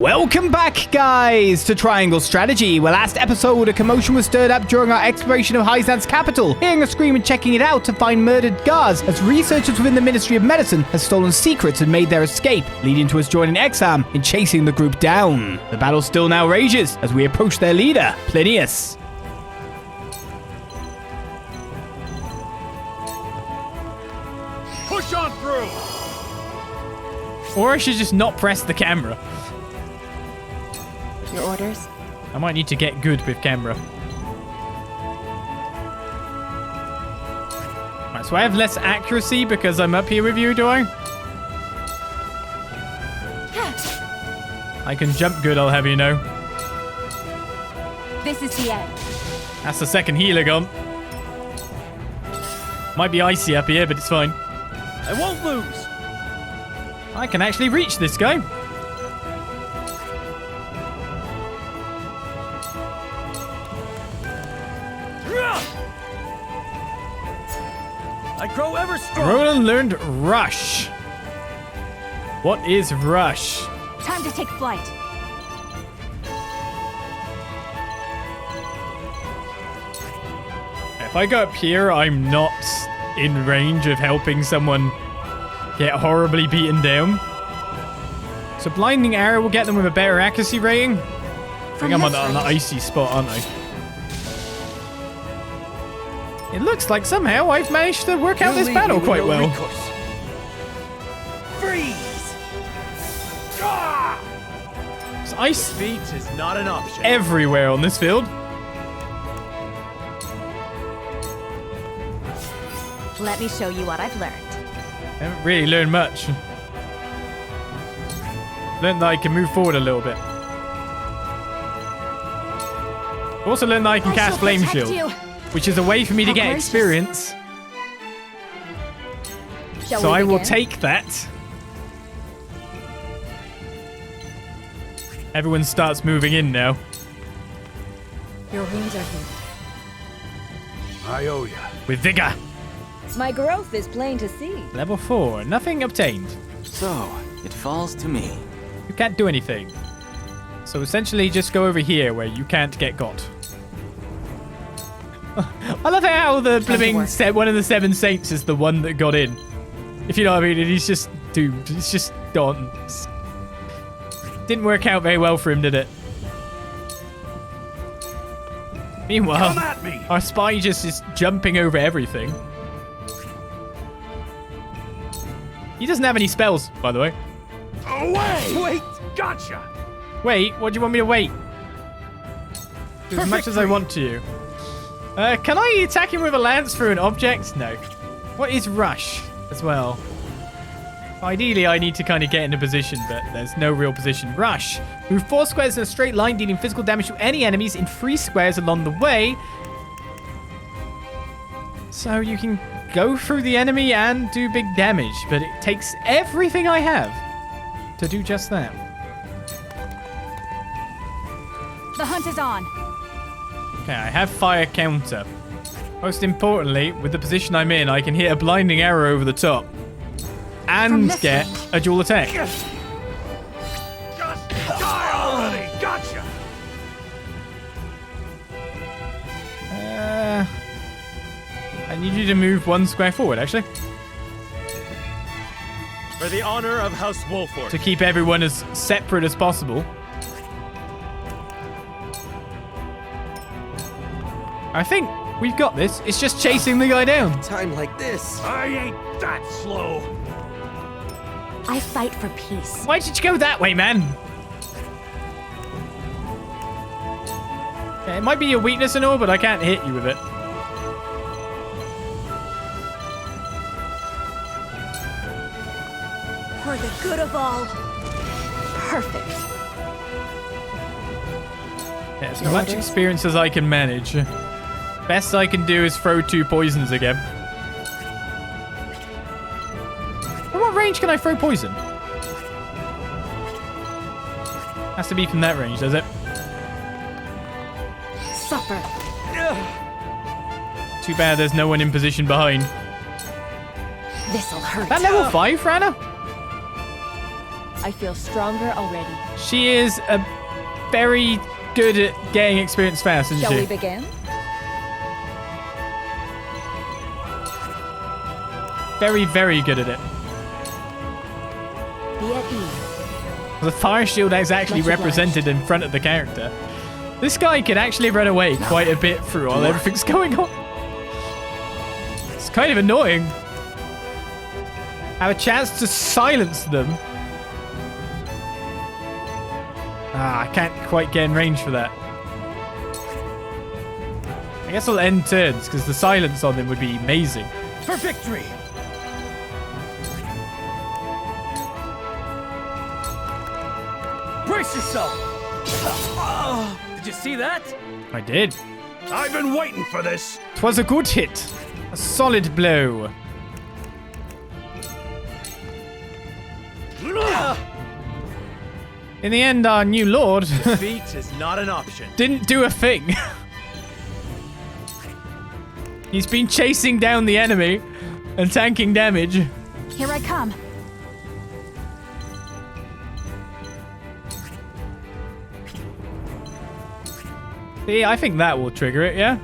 Welcome back, guys, to Triangle Strategy. Well, last episode, a commotion was stirred up during our exploration of Heisend's capital. Hearing a scream and checking it out to find murdered guards, as researchers within the Ministry of Medicine have stolen secrets and made their escape, leading to us joining Exam in chasing the group down. The battle still now rages as we approach their leader, Plinius. Push on through! Or I should just not press the camera. Your orders? I might need to get good with camera. Right, so I have less accuracy because I'm up here with you, do I? I can jump good, I'll have you know. This is the end. That's the second healer gone. Might be icy up here, but it's fine. I won't lose! I can actually reach this guy. I grow ever stronger. Roland learned Rush. What is Rush? Time to take flight. If I go up here, I'm not in range of helping someone get horribly beaten down. So Blinding Arrow will get them with a better accuracy rating. I think I'm on an icy spot, aren't I? It looks like somehow I've managed to work out this battle quite well. Freeze! Ah! So ice Defeat is not an option. everywhere on this field. Let me show you what I've learned. I haven't really learned much. Learned that I can move forward a little bit. Also learned that I can cast Flame Shield, which is a way for me to get experience. So I will take that. Everyone starts moving in now. Your wounds are healed. I owe you. With vigor. My growth is plain to see. Level 4. Nothing obtained. So, it falls to me. You can't do anything. So essentially just go over here where you can't get got. I love how the blimming one of the Seven Saints is the one that got in. If you know what I mean, and he's just doomed. He's just gone. Didn't work out very well for him, did it? Meanwhile, Come at me. our spy just is jumping over everything. He doesn't have any spells, by the way. Away! Wait! Gotcha! Wait, what do you want me to wait? As much as I want to. Can I attack him with a lance through an object? No. What is Rush as well? Ideally, I need to kind of get into position, but there's no real position. Rush. Move 4 squares in a straight line, dealing physical damage to any enemies in 3 squares along the way. So you can go through the enemy and do big damage, but it takes everything I have to do just that. The hunt is on. Okay, I have fire counter. Most importantly, with the position I'm in, I can hit a blinding arrow over the top and get a dual attack. Just die already! Gotcha! I need you to move 1 square forward, actually, For the honor of House Wolffort. to keep everyone as separate as possible. I think we've got this. It's just chasing the guy down. Time like this. I ain't that slow. I fight for peace. Why did you go that way, man? Okay, it might be your weakness and all, but I can't hit you with it. For the good of all. Perfect. Yeah, as much experience as I can manage. Best I can do is throw 2 poisons again. From what range can I throw poison? Has to be from that range, does it? Suffer. Too bad there's no one in position behind. This'll hurt. That level 5, Rana? I feel stronger already. She is a very good at getting experience fast, isn't Shall she? we begin? Very, very good at it. Be at ease. The fire shield is actually Much obliged. represented in front of the character. This guy can actually run away quite a bit through all everything's going on. It's kind of annoying. Have a chance to silence them. I can't quite get in range for that. I guess I'll end turns because the silence on them would be amazing. For victory! Brace yourself! Did you see that? I did. I've been waiting for this! 'Twas a good hit. A solid blow. In the end, our new lord Defeat is not an option. didn't do a thing. He's been chasing down the enemy and tanking damage. Here I come. See, I think that will trigger it, yeah?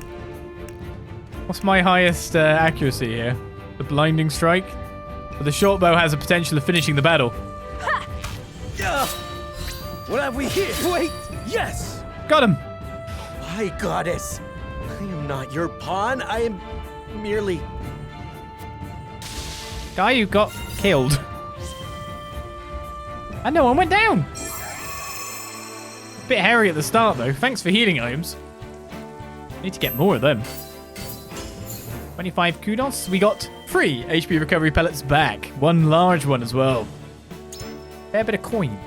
What's my highest accuracy here? The blinding strike? But the short bow has a potential of finishing the battle. What have we here? Wait! Yes! Got him! My goddess, I am not your pawn. I am merely... Guy who got killed. And no one went down! Bit hairy at the start though. Thanks for healing items. Need to get more of them. 25 kudos. We got 3 HP recovery pellets back. 1 large one as well. Fair bit of coin.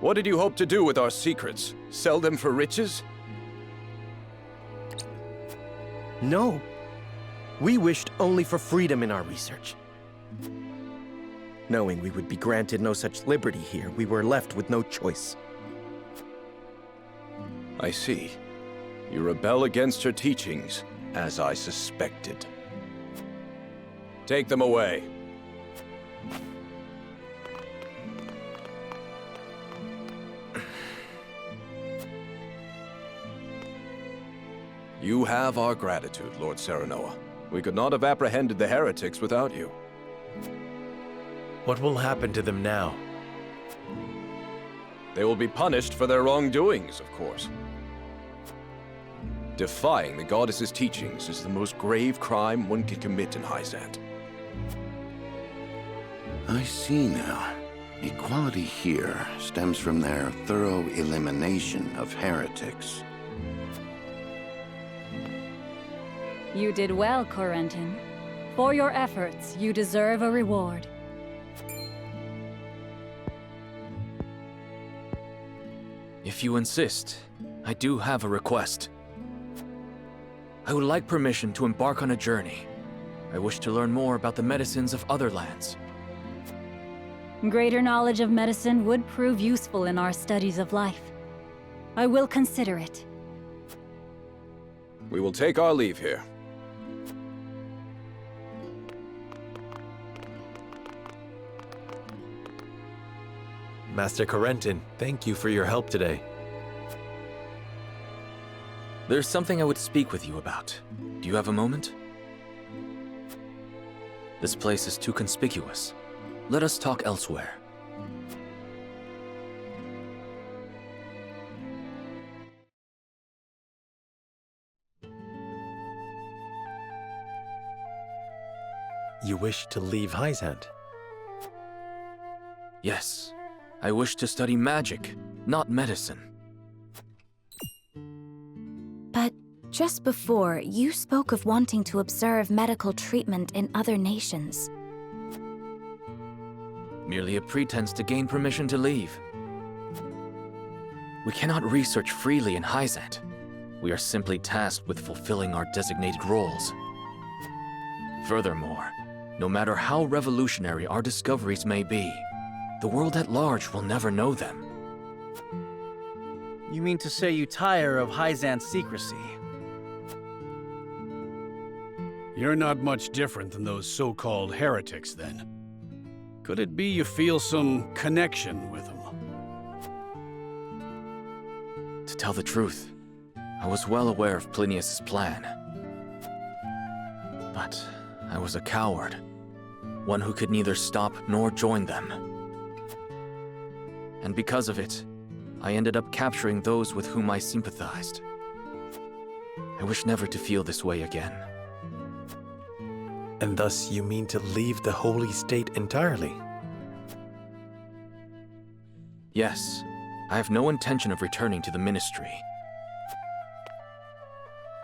What did you hope to do with our secrets? Sell them for riches? No. We wished only for freedom in our research. Knowing we would be granted no such liberty here, we were left with no choice. I see. You rebel against her teachings, as I suspected. Take them away. You have our gratitude, Lord Serenoa. We could not have apprehended the heretics without you. What will happen to them now? They will be punished for their wrongdoings, of course. Defying the goddess's teachings is the most grave crime one can commit in Heisend. I see now. Equality here stems from their thorough elimination of heretics. You did well, Corentin. For your efforts, you deserve a reward. If you insist, I do have a request. I would like permission to embark on a journey. I wish to learn more about the medicines of other lands. Greater knowledge of medicine would prove useful in our studies of life. I will consider it. We will take our leave here. Master Corentin, thank you for your help today. There's something I would speak with you about. Do you have a moment? This place is too conspicuous. Let us talk elsewhere. You wish to leave Heisend? Yes. I wish to study magic, not medicine. But just before, you spoke of wanting to observe medical treatment in other nations. Merely a pretense to gain permission to leave. We cannot research freely in Heisend. We are simply tasked with fulfilling our designated roles. Furthermore, no matter how revolutionary our discoveries may be, the world at large will never know them. You mean to say you tire of Heisend's secrecy? You're not much different than those so-called heretics, then. Could it be you feel some connection with them? To tell the truth, I was well aware of Plinius' plan. But I was a coward, one who could neither stop nor join them. And because of it, I ended up capturing those with whom I sympathized. I wish never to feel this way again. And thus you mean to leave the Holy State entirely? Yes, I have no intention of returning to the Ministry.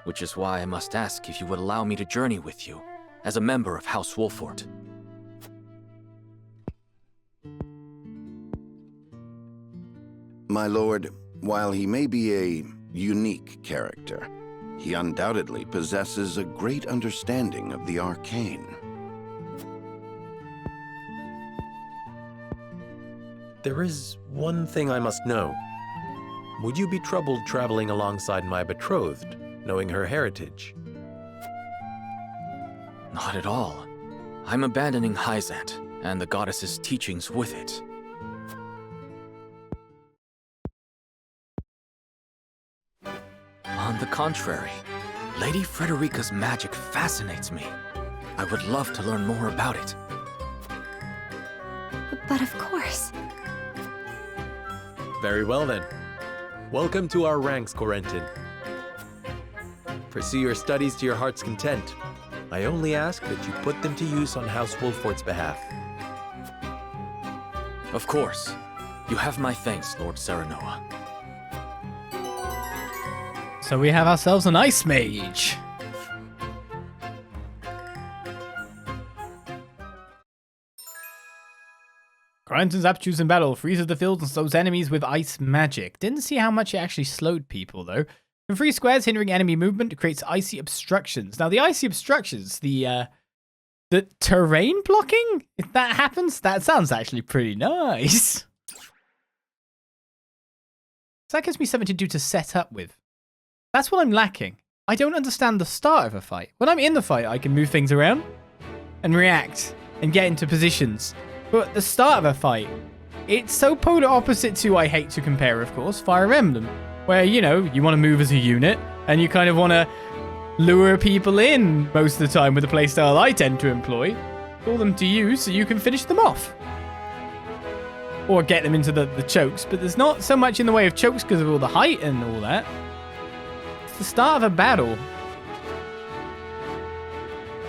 Which is why I must ask if you would allow me to journey with you, as a member of House Wolffort. My lord, while he may be a unique character, he undoubtedly possesses a great understanding of the arcane. There is one thing I must know. Would you be troubled traveling alongside my betrothed, knowing her heritage? Not at all. I'm abandoning Heisend, and the goddess's teachings with it. On the contrary, Lady Frederica's magic fascinates me. I would love to learn more about it. But of course. Very well then. Welcome to our ranks, Corentin. Pursue your studies to your heart's content. I only ask that you put them to use on House Wolffort's behalf. Of course. You have my thanks, Lord Serenoa. So we have ourselves an Ice Mage. Corentin's aptitudes in battle freezes the field and slows enemies with ice magic. Didn't see how much it actually slowed people, though. Can free squares hindering enemy movement, creates icy obstructions. Now, the icy obstructions, the terrain blocking? If that happens, that sounds actually pretty nice. So that gives me something to do to set up with. That's what I'm lacking. I don't understand the start of a fight. When I'm in the fight, I can move things around and react and get into positions. But at the start of a fight, it's so polar opposite to, I hate to compare, of course, Fire Emblem, where, you know, you want to move as a unit and you kind of want to lure people in most of the time with the playstyle I tend to employ. Call them to you so you can finish them off. Or get them into the chokes, but there's not so much in the way of chokes because of all the height and all that. It's the start of a battle.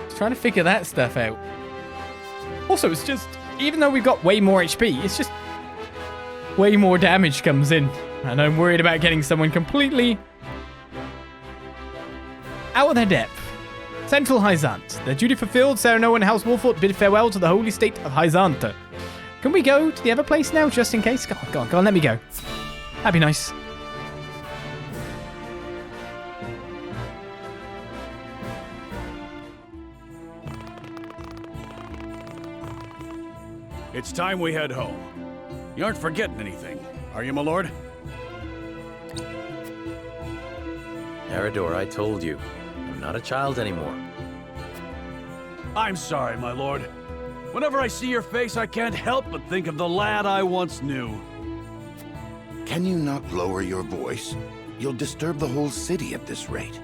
Just trying to figure that stuff out. Also, it's just, even though we've got way more HP, it's just way more damage comes in. And I'm worried about getting someone completely out of their depth. Central Hyzante. Their duty fulfilled, Serenoa and House Wolffort bid farewell to the holy state of Hyzante. Can we go to the other place now, just in case? Go on, let me go. That'd be nice. It's time we head home. You aren't forgetting anything, are you, my lord? Eridor, I told you, I'm not a child anymore. I'm sorry, my lord. Whenever I see your face, I can't help but think of the lad I once knew. Can you not lower your voice? You'll disturb the whole city at this rate.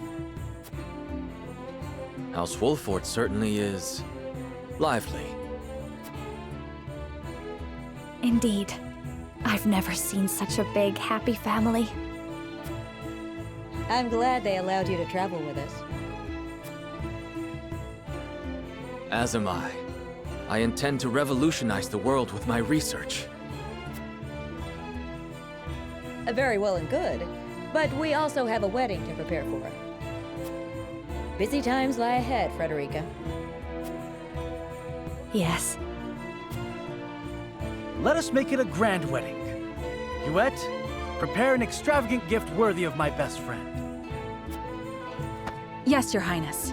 House Wolffort certainly is lively. Indeed. I've never seen such a big, happy family. I'm glad they allowed you to travel with us. As am I. I intend to revolutionize the world with my research. Very well and good, but we also have a wedding to prepare for. Busy times lie ahead, Frederica. Yes. Let us make it a grand wedding. Huette, prepare an extravagant gift worthy of my best friend. Yes, Your Highness.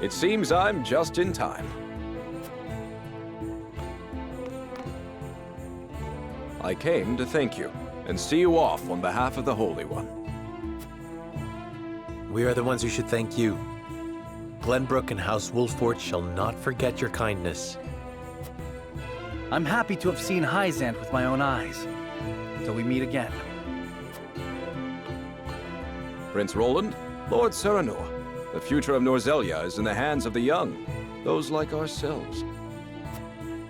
It seems I'm just in time. I came to thank you and see you off on behalf of the Holy One. We are the ones who should thank you. Glenbrook and House Wolffort shall not forget your kindness. I'm happy to have seen Heisend with my own eyes. Till we meet again. Prince Roland, Lord Serenoa, the future of Norzelia is in the hands of the young, those like ourselves.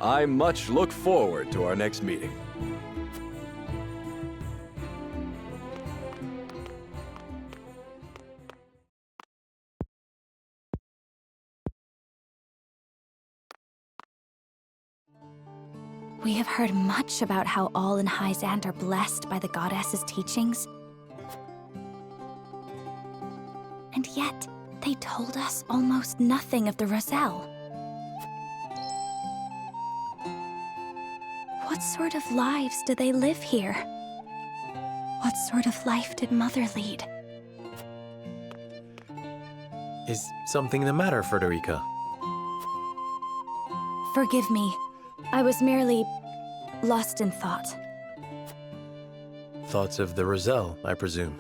I much look forward to our next meeting. We have heard much about how all in Heisend are blessed by the goddess's teachings. And yet, they told us almost nothing of the Roselle. What sort of lives do they live here? What sort of life did Mother lead? Is something the matter, Frederica? Forgive me. I was merely lost in thought. Thoughts of the Roselle, I presume.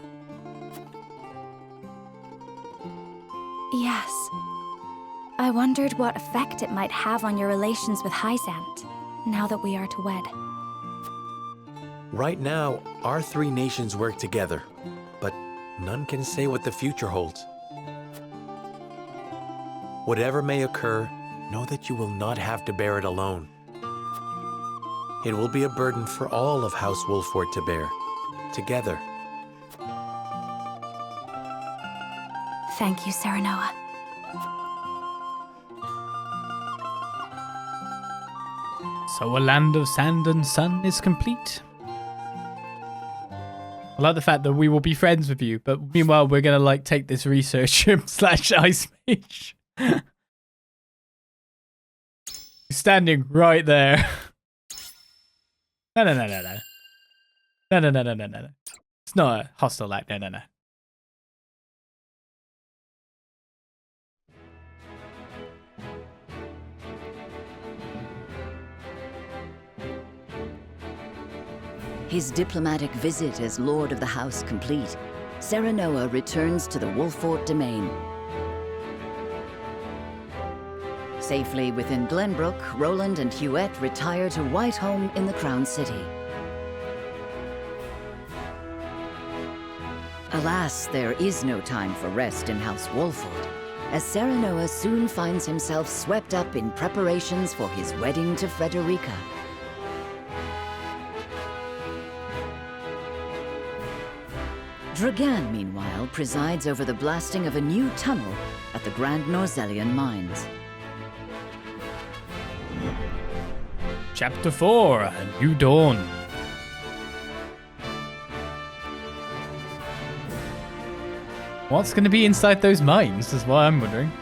Yes. I wondered what effect it might have on your relations with Heisend, now that we are to wed. Right now, our three nations work together, but none can say what the future holds. Whatever may occur, know that you will not have to bear it alone. It will be a burden for all of House Wolffort to bear, together. Thank you, Serenoa. So a land of sand and sun is complete. I like the fact that we will be friends with you, but meanwhile we're gonna like take this research / Ice Mage. Standing right there. No. No. It's not a hostile act. No. His diplomatic visit as Lord of the House complete, Serenoa returns to the Wolffort domain. Safely within Glenbrook, Roland and Huette retire to Whitehome in the Crown City. Alas, there is no time for rest in House Wolffort, as Serenoa soon finds himself swept up in preparations for his wedding to Frederica. Dragan, meanwhile, presides over the blasting of a new tunnel at the Grand Norzelian Mines. Chapter 4, A New Dawn. What's going to be inside those mines is what I'm wondering.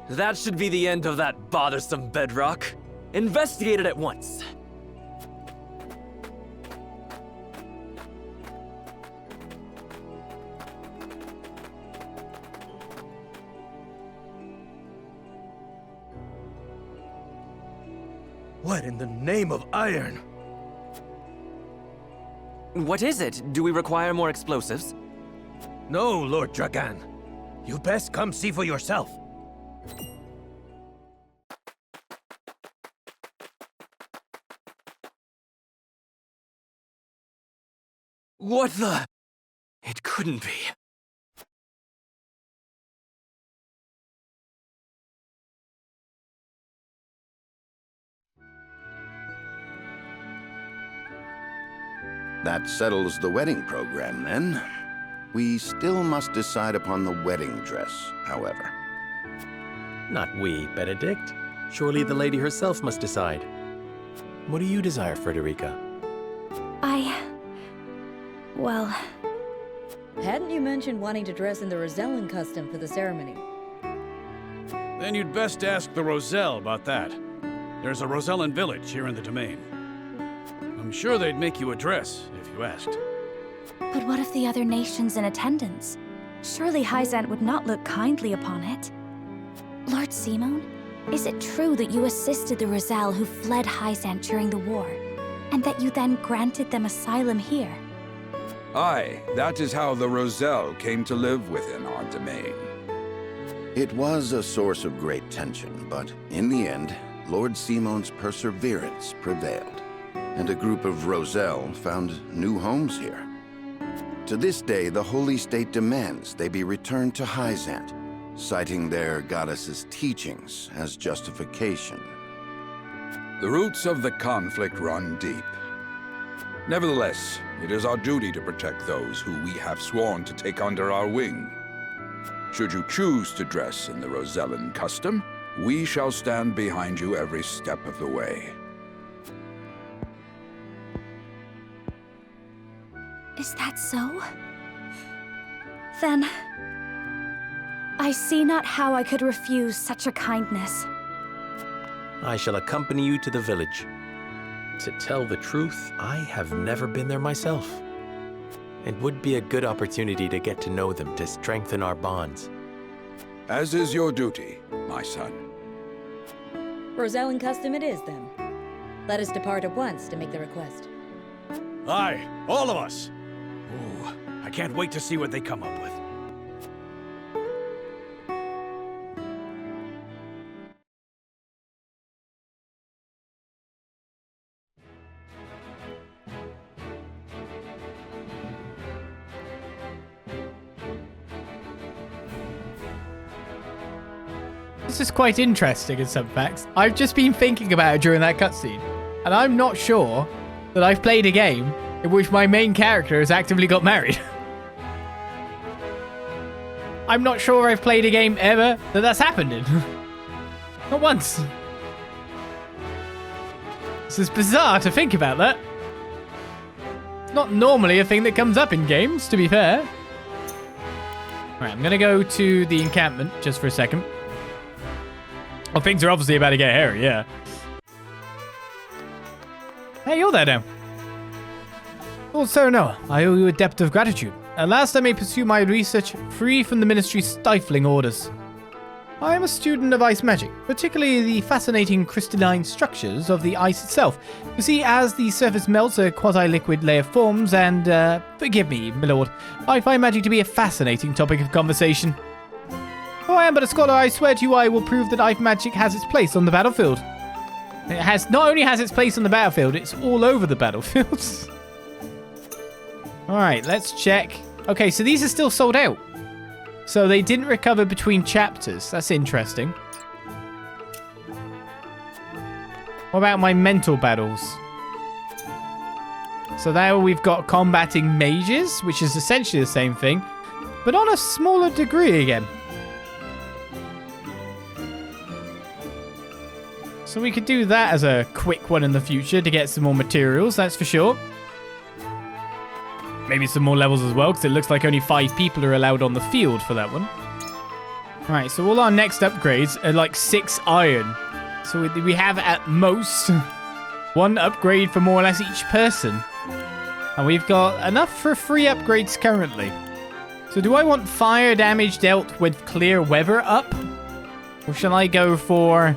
That should be the end of that bothersome bedrock. Investigate it at once. What in the name of iron? What is it? Do we require more explosives? No, Lord Dragan. You best come see for yourself. What the? It couldn't be. That settles the wedding program, then. We still must decide upon the wedding dress, however. Not we, Benedict. Surely the lady herself must decide. What do you desire, Frederica? Well... Hadn't you mentioned wanting to dress in the Rosellan custom for the ceremony? Then you'd best ask the Roselle about that. There's a Rosellan village here in the domain. I'm sure they'd make you a dress if you asked. But what of the other nations in attendance? Surely Heisend would not look kindly upon it. Lord Simon, is it true that you assisted the Roselle who fled Heisend during the war, and that you then granted them asylum here? Aye, that is how the Roselle came to live within our domain. It was a source of great tension, but in the end, Lord Simon's perseverance prevailed, and a group of Roselle found new homes here. To this day, the Holy State demands they be returned to Heisend, citing their goddess's teachings as justification. The roots of the conflict run deep. Nevertheless, it is our duty to protect those who we have sworn to take under our wing. Should you choose to dress in the Rosellan custom, we shall stand behind you every step of the way. Is that so? Then, I see not how I could refuse such a kindness. I shall accompany you to the village. To tell the truth, I have never been there myself. It would be a good opportunity to get to know them, to strengthen our bonds. As is your duty, my son. Rosellan custom it is, then. Let us depart at once to make the request. Aye, all of us! Ooh, I can't wait to see what they come up with. This is quite interesting in some facts. I've just been thinking about it during that cutscene, and I'm not sure that I've played a game in which my main character has actively got married. I'm not sure I've played a game ever that that's happened in. Not once. This is bizarre to think about that. It's not normally a thing that comes up in games, to be fair. Alright, I'm gonna go to the encampment just for a second. Well, things are obviously about to get hairy, yeah. Hey, you're there now. Lord Serenoa, I owe you a debt of gratitude. At last I may pursue my research free from the Ministry's stifling orders. I am a student of ice magic, particularly the fascinating crystalline structures of the ice itself. You see, as the surface melts, a quasi-liquid layer forms, and, forgive me, my lord, I find magic to be a fascinating topic of conversation. Oh, I am but a scholar. I swear to you I will prove that ice magic has its place on the battlefield. It has not only has its place on the battlefield, it's all over the battlefields. Alright, let's check. Okay, so these are still sold out. So they didn't recover between chapters. That's interesting. What about my mental battles? So there we've got combating mages, which is essentially the same thing, but on a smaller degree again. So we could do that as a quick one in the future to get some more materials, that's for sure. Maybe some more levels as well, because it looks like only 5 people are allowed on the field for that one. Right, so all our next upgrades are like 6 iron. So we have at most 1 upgrade for more or less each person. And we've got enough for 3 upgrades currently. So do I want fire damage dealt with clear weather up? Or shall I go for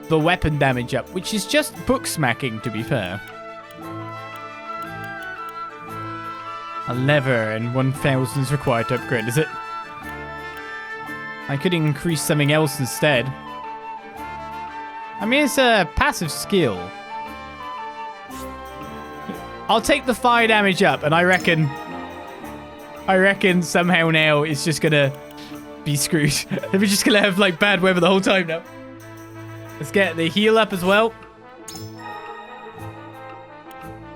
the weapon damage up, which is just book smacking, to be fair. A lever and 1,000 is required to upgrade, is it? I could increase something else instead. I mean, it's a passive skill. I'll take the fire damage up, and I reckon somehow now it's just gonna be screwed. We're just gonna have like bad weather the whole time now. Let's get the heal up as well.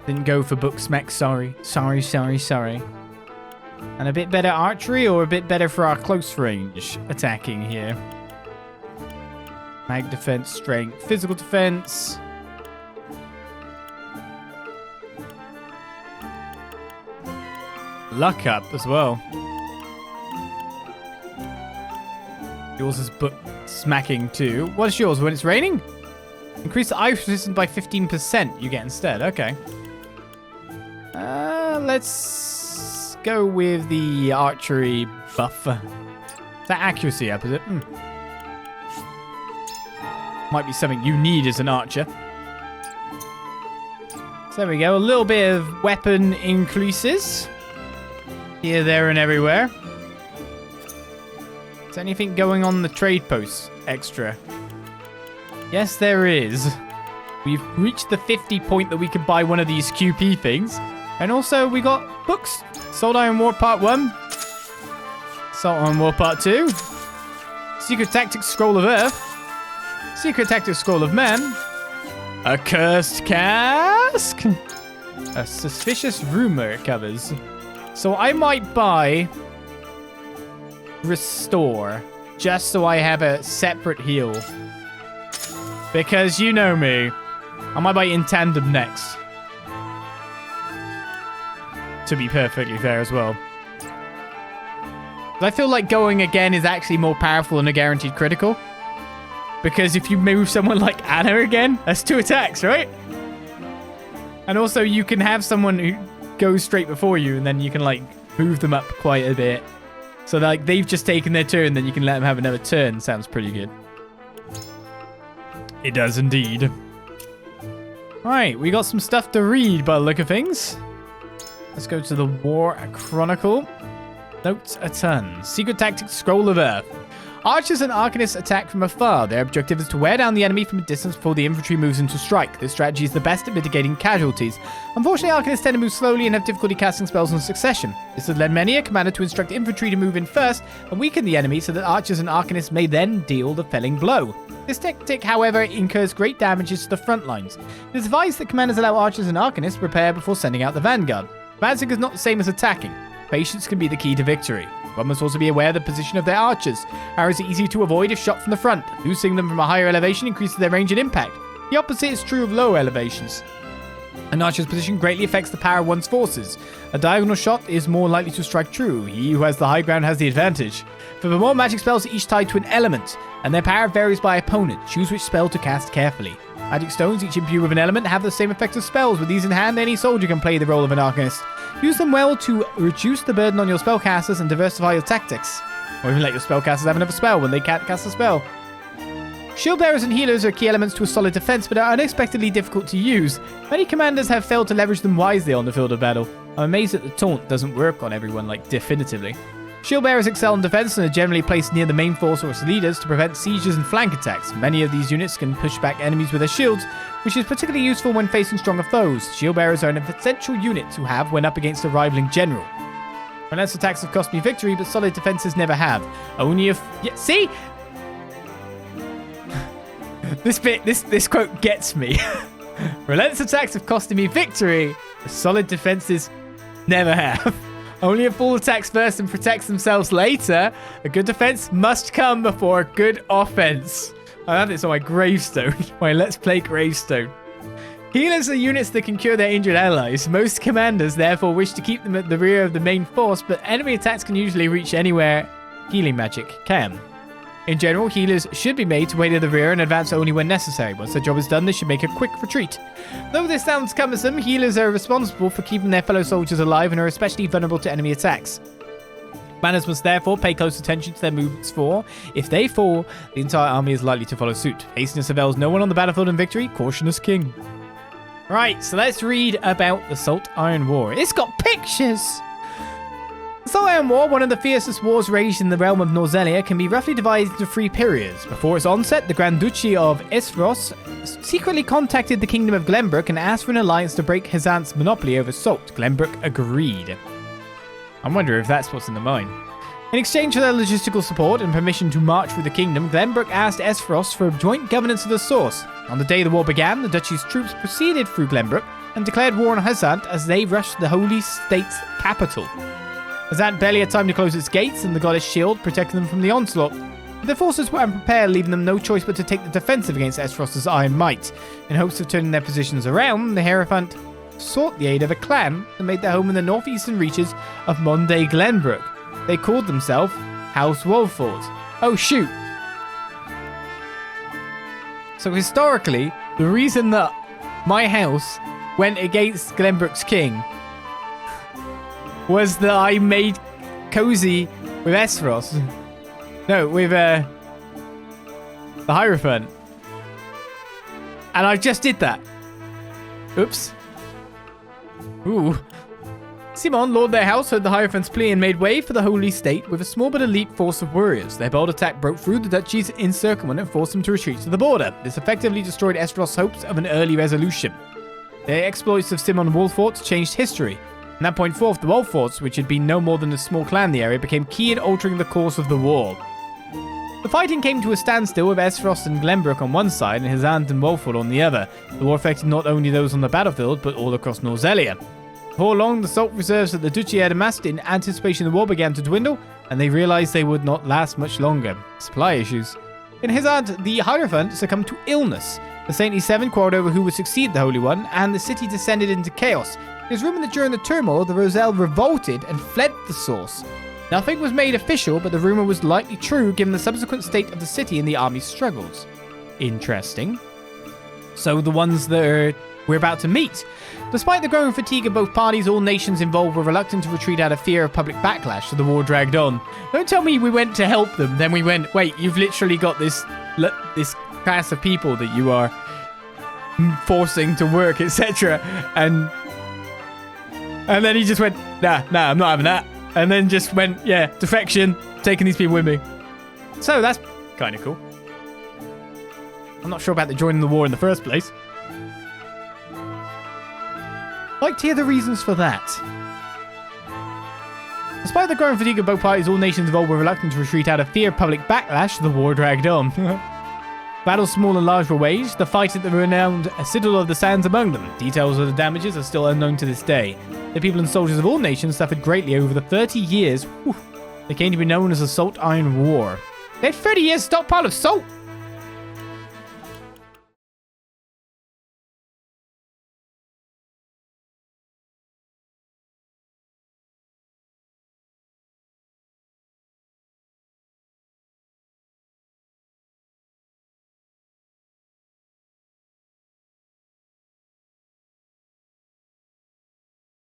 Didn't go for book smack, sorry. Sorry. And a bit better archery or a bit better for our close range attacking here? Mag defense, strength, physical defense. Luck up as well. Yours is book smacking too. What's yours when it's raining? Increase the ice resistance by 15% you get instead. Okay. Let's go with the archery buff. Is that accuracy up, is it? Might be something you need as an archer. So there we go. A little bit of weapon increases. Here, there, and everywhere. Is there anything going on the trade post extra? Yes, there is. We've reached the 50 point that we can buy one of these QP things. And also, we got books. Saltiron War Part 1. Saltiron War Part 2. Secret Tactics Scroll of Earth. Secret Tactics Scroll of Man. A Cursed Cask. A Suspicious Rumor it covers. So I might buy Restore. Just so I have a separate heal. Because you know me. I might buy In Tandem next. To be perfectly fair as well. I feel like going again is actually more powerful than a guaranteed critical. Because if you move someone like Anna again, that's 2 attacks, right? And also you can have someone who goes straight before you and then you can like move them up quite a bit. So like they've just taken their turn, then you can let them have another turn. Sounds pretty good. It does indeed. Alright, we got some stuff to read by the look of things. Let's go to the War Chronicle. Notes a ton. Secret Tactics Scroll of Earth. Archers and Arcanists attack from afar. Their objective is to wear down the enemy from a distance before the infantry moves into strike. This strategy is the best at mitigating casualties. Unfortunately, Arcanists tend to move slowly and have difficulty casting spells in succession. This has led many a commander to instruct infantry to move in first and weaken the enemy so that Archers and Arcanists may then deal the felling blow. This tactic, however, incurs great damages to the front lines. It is advised that commanders allow Archers and Arcanists to prepare before sending out the vanguard. Advancing is not the same as attacking. Patience can be the key to victory. One must also be aware of the position of their archers. Arrows are easy to avoid if shot from the front. Losing them from a higher elevation increases their range and impact. The opposite is true of lower elevations. An archer's position greatly affects the power of one's forces. A diagonal shot is more likely to strike true. He who has the high ground has the advantage. Furthermore, magic spells are each tied to an element, and their power varies by opponent. Choose which spell to cast carefully. Magic stones, each imbued with an element, have the same effect as spells. With these in hand, any soldier can play the role of an arcanist. Use them well to reduce the burden on your spellcasters and diversify your tactics. Or even let your spellcasters have another spell when they can't cast a spell. Shield bearers and healers are key elements to a solid defense, but are unexpectedly difficult to use. Many commanders have failed to leverage them wisely on the field of battle. I'm amazed that the taunt doesn't work on everyone, like, definitively. Shield bearers excel in defense and are generally placed near the main force or its leaders to prevent sieges and flank attacks. Many of these units can push back enemies with their shields, which is particularly useful when facing stronger foes. Shield bearers are an essential unit to have when up against a rivaling general. Relentless attacks have cost me victory, but solid defenses never have. Only if... Yeah, see? This quote gets me. Relentless attacks have costed me victory, but solid defenses never have. Only a fool attacks first and protects themselves later. A good defense must come before a good offense. I have this on my gravestone. My Let's Play gravestone. Healers are units that can cure their injured allies. Most commanders therefore wish to keep them at the rear of the main force, but enemy attacks can usually reach anywhere healing magic can. In general, healers should be made to wait at the rear and advance only when necessary. Once their job is done, they should make a quick retreat. Though this sounds cumbersome, healers are responsible for keeping their fellow soldiers alive and are especially vulnerable to enemy attacks. Commanders must therefore pay close attention to their movements for, if they fall, the entire army is likely to follow suit. Hastiness avails no one on the battlefield in victory, caution is king. Right, so let's read about the Saltiron War. It's got pictures! The Saltiron War, one of the fiercest wars raged in the realm of Norzelia, can be roughly divided into 3 periods. Before its onset, the Grand Duchy of Aesfrost secretly contacted the Kingdom of Glenbrook and asked for an alliance to break Heisende's monopoly over salt. Glenbrook agreed. I wonder if that's what's in the mine. In exchange for their logistical support and permission to march through the kingdom, Glenbrook asked Aesfrost for joint governance of the source. On the day the war began, the duchy's troops proceeded through Glenbrook and declared war on Heisend as they rushed the holy state's capital. Heisend barely had time to close its gates, and the goddess' shield protected them from the onslaught. But their forces were unprepared, leaving them no choice but to take the defensive against Aesfrost's iron might. In hopes of turning their positions around, the Hierophant sought the aid of a clan that made their home in the northeastern reaches of modern-day Glenbrook. They called themselves House Wolffort. Oh shoot! So historically, the reason that my house went against Glenbrook's king was that I made cozy with Aesfrost. No, with the Hierophant. And I just did that. Oops. Ooh. Simon, lord their house, heard the Hierophant's plea and made way for the Holy State with a small but elite force of warriors. Their bold attack broke through the duchy's encirclement and forced them to retreat to the border. This effectively destroyed Aesfrost's hopes of an early resolution. The exploits of Simon Wolffort changed history. From that point forth, the Wolfforts, which had been no more than a small clan in the area, became key in altering the course of the war. The fighting came to a standstill with Aesfrost and Glenbrook on one side and Heisend and Wolffort on the other. The war affected not only those on the battlefield, but all across Norzelia. Before long, the salt reserves that the duchy had amassed in anticipation of the war began to dwindle, and they realized they would not last much longer. Supply issues. In Heisend, the Hierophant succumbed to illness. The Saintly Seven quarreled over who would succeed the Holy One, and the city descended into chaos. It is rumored that during the turmoil, the Roselle revolted and fled the source. Nothing was made official, but the rumor was likely true given the subsequent state of the city and the army's struggles. Interesting. So the ones that we're about to meet. Despite the growing fatigue of both parties, all nations involved were reluctant to retreat out of fear of public backlash, so the war dragged on. Don't tell me we went to help them, then we went, wait, you've literally got this class of people that you are forcing to work, etc. And then he just went, nah, I'm not having that. And then just went, yeah, defection, taking these people with me. So that's kind of cool. I'm not sure about the joining the war in the first place. I'd like to hear the reasons for that. Despite the growing fatigue of both parties, all nations involved were reluctant to retreat out of fear of public backlash. The war dragged on. Battles small and large were waged, the fight at the renowned Citadel of the Sands among them. Details of the damages are still unknown to this day. The people and soldiers of all nations suffered greatly over the 30 years. They came to be known as the Salt Iron War. They had 30 years stockpile of salt!